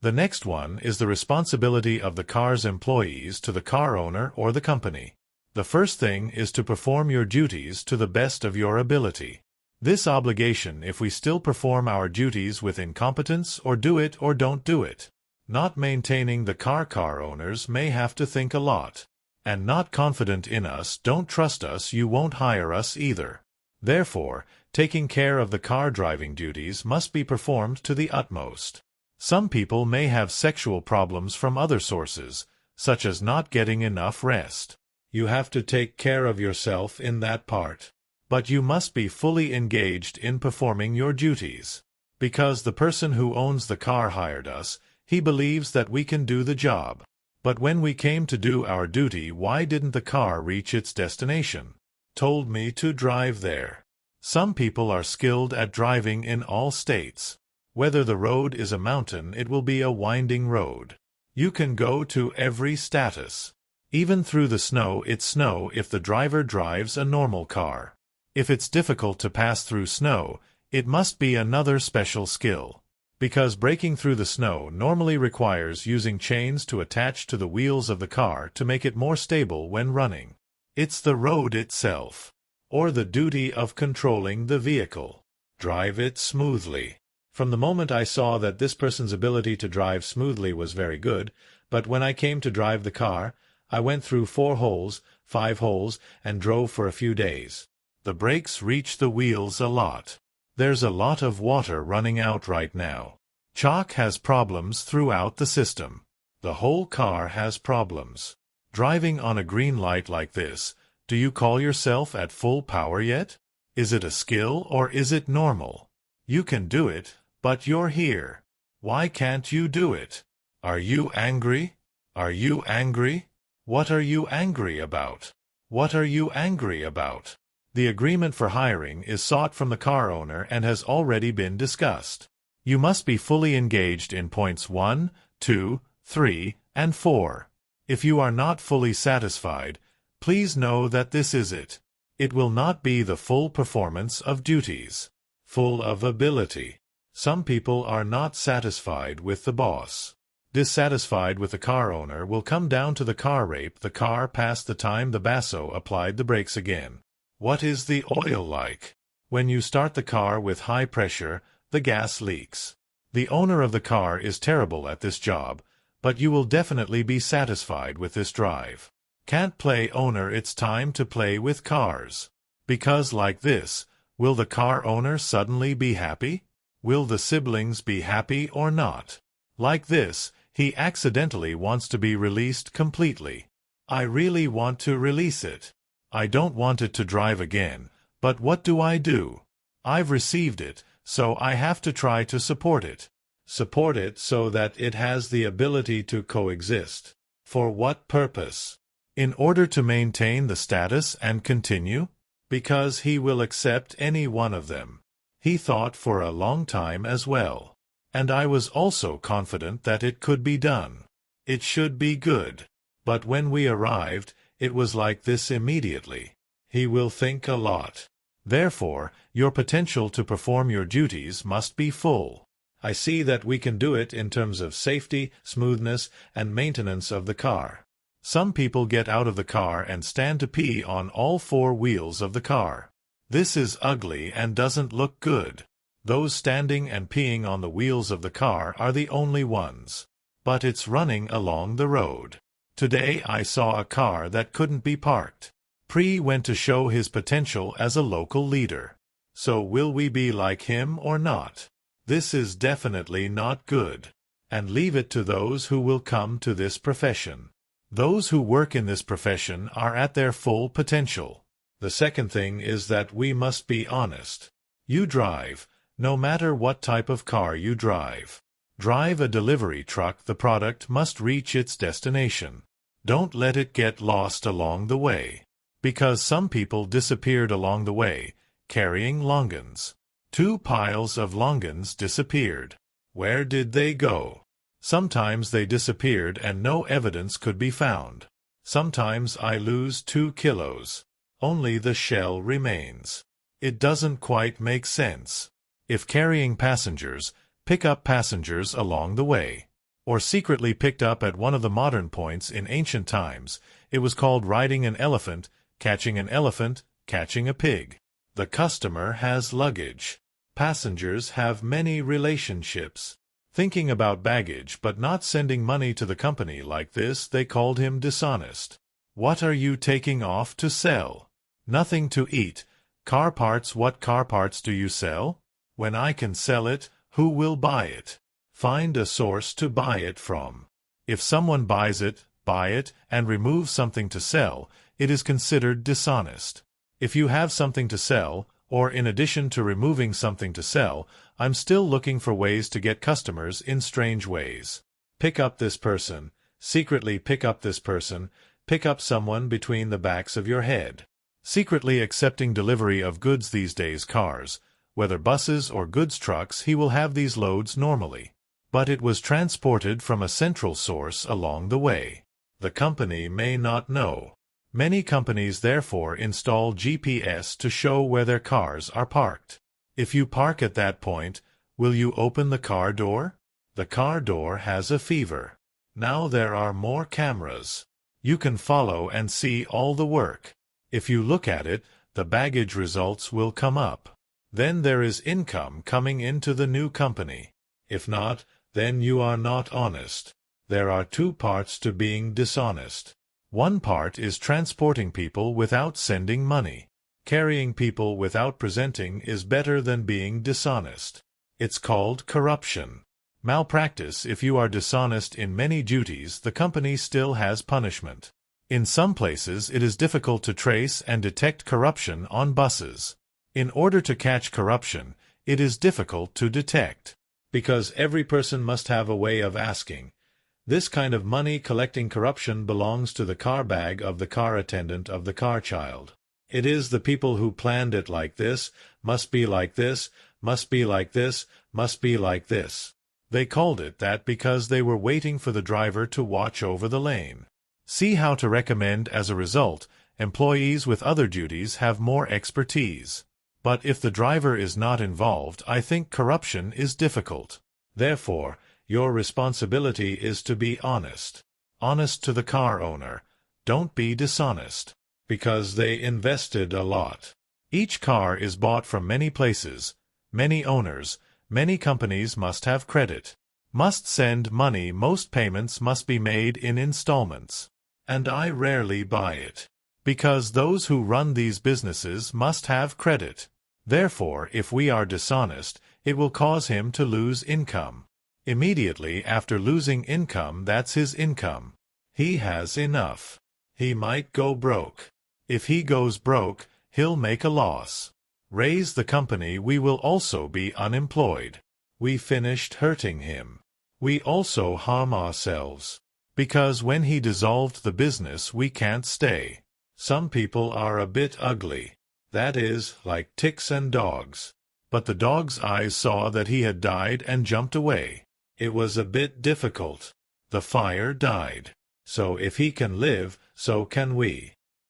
The next one is the responsibility of the car's employees to the car owner or the company. The first thing is to perform your duties to the best of your ability. This obligation if we still perform our duties with incompetence or do it or don't do it. Not maintaining the car owners may have to think a lot. And not confident in us, don't trust us, you won't hire us either. Therefore, taking care of the car driving duties must be performed to the utmost. Some people may have sexual problems from other sources, such as not getting enough rest. You have to take care of yourself in that part. But you must be fully engaged in performing your duties. Because the person who owns the car hired us, he believes that we can do the job. But when we came to do our duty, why didn't the car reach its destination? Told me to drive there. Some people are skilled at driving in all states. Whether the road is a mountain, it will be a winding road. You can go to every status. Even through the snow, it's snow if the driver drives a normal car. If it's difficult to pass through snow, it must be another special skill. Because breaking through the snow normally requires using chains to attach to the wheels of the car to make it more stable when running. It's the road itself, or the duty of controlling the vehicle. Drive it smoothly. From the moment I saw that this person's ability to drive smoothly was very good, but when I came to drive the car, I went through 4 holes, 5 holes, and drove for a few days. The brakes reach the wheels a lot. There's a lot of water running out right now. Chalk has problems throughout the system. The whole car has problems. Driving on a green light like this, do you call yourself at full power yet? Is it a skill or is it normal? You can do it, but you're here. Why can't you do it? Are you angry? Are you angry? What are you angry about? What are you angry about? The agreement for hiring is sought from the car owner and has already been discussed. You must be fully engaged in points 1, 2, 3, and 4. If you are not fully satisfied, please know that this is it. It will not be the full performance of duties. Full of ability. Some people are not satisfied with the boss. Dissatisfied with the car owner will come down to the car rape the car past the time the basso applied the brakes again. What is the oil like? When you start the car with high pressure, the gas leaks. The owner of the car is terrible at this job, but you will definitely be satisfied with this drive. Can't play owner, it's time to play with cars. Because like this, will the car owner suddenly be happy? Will the siblings be happy or not? Like this, he accidentally wants to be released completely. I really want to release it. I don't want it to drive again, but what do I do? I've received it, so I have to try to support it. Support it so that it has the ability to coexist. For what purpose? In order to maintain the status and continue? Because he will accept any one of them. He thought for a long time as well. And I was also confident that it could be done. It should be good. But when we arrived, it was like this immediately. He will think a lot. Therefore, your potential to perform your duties must be full. I see that we can do it in terms of safety, smoothness, and maintenance of the car. Some people get out of the car and stand to pee on all 4 wheels of the car. This is ugly and doesn't look good. Those standing and peeing on the wheels of the car are the only ones. But it's running along the road. Today I saw a car that couldn't be parked. Pri went to show his potential as a local leader. So will we be like him or not? This is definitely not good. And leave it to those who will come to this profession. Those who work in this profession are at their full potential. The second thing is that we must be honest. You drive. No matter what type of car you drive. Drive a delivery truck, the product must reach its destination. Don't let it get lost along the way. Because some people disappeared along the way, carrying longans. 2 piles of longans disappeared. Where did they go? Sometimes they disappeared and no evidence could be found. Sometimes I lose 2 kilos. Only the shell remains. It doesn't quite make sense. If carrying passengers, pick up passengers along the way. or secretly picked up at one of the modern points in ancient times. It was called riding an elephant, catching a pig. The customer has luggage. Passengers have many relationships. Thinking about baggage but not sending money to the company like this, they called him dishonest. What are you taking off to sell? Nothing to eat. Car parts. What car parts do you sell? When I can sell it, who will buy it? Find a source to buy it from. If someone buys it, and removes something to sell, it is considered dishonest. If you have something to sell, or in addition to removing something to sell, I'm still looking for ways to get customers in strange ways. Pick up this person. Secretly pick up this person. Pick up someone between the backs of your head. Secretly accepting delivery of goods. These days cars, whether buses or goods trucks, he will have these loads normally. But it was transported from a central source along the way. The company may not know. Many companies therefore install GPS to show where their cars are parked. If you park at that point, will you open the car door? The car door has a fever. Now there are more cameras. You can follow and see all the work. If you look at it, the baggage results will come up. Then there is income coming into the new company. If not, then you are not honest. There are two parts to being dishonest. One part is transporting people without sending money. Carrying people without presenting is better than being dishonest. It's called corruption. Malpractice. If you are dishonest in many duties, the company still has punishment. In some places it is difficult to trace and detect corruption on buses. In order to catch corruption, it is difficult to detect, because every person must have a way of asking. This kind of money collecting corruption belongs to the car bag of the car attendant of the car child. It is the people who planned it like this, must be like this, must be like this, must be like this. They called it that because they were waiting for the driver to watch over the lane. See how to recommend. As a result, employees with other duties have more expertise. But if the driver is not involved, I think corruption is difficult. Therefore, your responsibility is to be honest. Honest to the car owner. Don't be dishonest. Because they invested a lot. Each car is bought from many places, many owners, many companies must have credit. Must send money. Most payments must be made in installments. And I rarely buy it. Because those who run these businesses must have credit. Therefore, if we are dishonest, it will cause him to lose income. Immediately after losing income, that's his income. He has enough. He might go broke. If he goes broke, he'll make a loss. Raise the company, we will also be unemployed. We finished hurting him. We also harm ourselves. Because when he dissolved the business, we can't stay. Some people are a bit ugly. That is, like ticks and dogs. But the dog's eyes saw that he had died and jumped away. It was a bit difficult. The fire died. So if he can live, so can we.